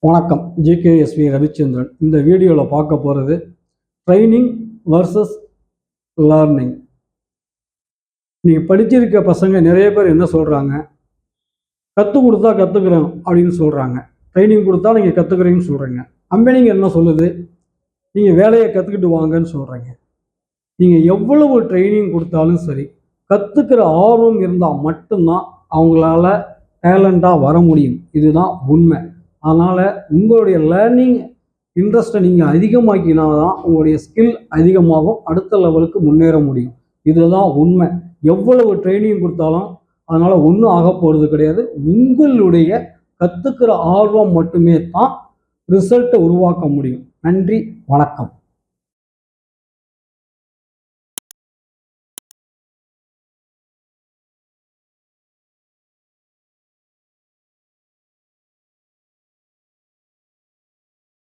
வணக்கம். ஜிகேஎஸ்வி ரவிச்சந்திரன். இந்த வீடியோவில் பார்க்க போகிறது ட்ரைனிங் வர்சஸ் லேர்னிங். நீங்கள் படிச்சிருக்க பசங்க நிறைய பேர் என்ன சொல்கிறாங்க, கற்றுக் கொடுத்தா கற்றுக்குறோம் அப்படின்னு சொல்கிறாங்க. ட்ரைனிங் கொடுத்தா நீங்கள் கற்றுக்குறீங்கன்னு சொல்கிறீங்க. கம்பெனிங்க என்ன சொல்லுது, நீங்கள் வேலையை கற்றுக்கிட்டு வாங்கன்னு சொல்கிறீங்க. நீங்கள் எவ்வளவு ட்ரைனிங் கொடுத்தாலும் சரி, கற்றுக்கிற ஆர்வம் இருந்தால் மட்டும்தான் அவங்களால டேலண்டாக வர முடியும். இதுதான் உண்மை. அதனால் உங்களுடைய லேர்னிங் இன்ட்ரெஸ்ட்டை நீங்கள் அதிகமாக்கினா தான் உங்களுடைய ஸ்கில் அதிகமாகும், அடுத்த லெவலுக்கு முன்னேற முடியும். இதுதான் உண்மை. எவ்வளவு ட்ரைனிங் கொடுத்தாலும் அதனால் ஒன்றும் ஆக போகிறது கிடையாது. உங்களுடைய கற்றுக்கிற ஆர்வம் மட்டுமே தான் ரிசல்ட்டை உருவாக்க முடியும். நன்றி, வணக்கம்.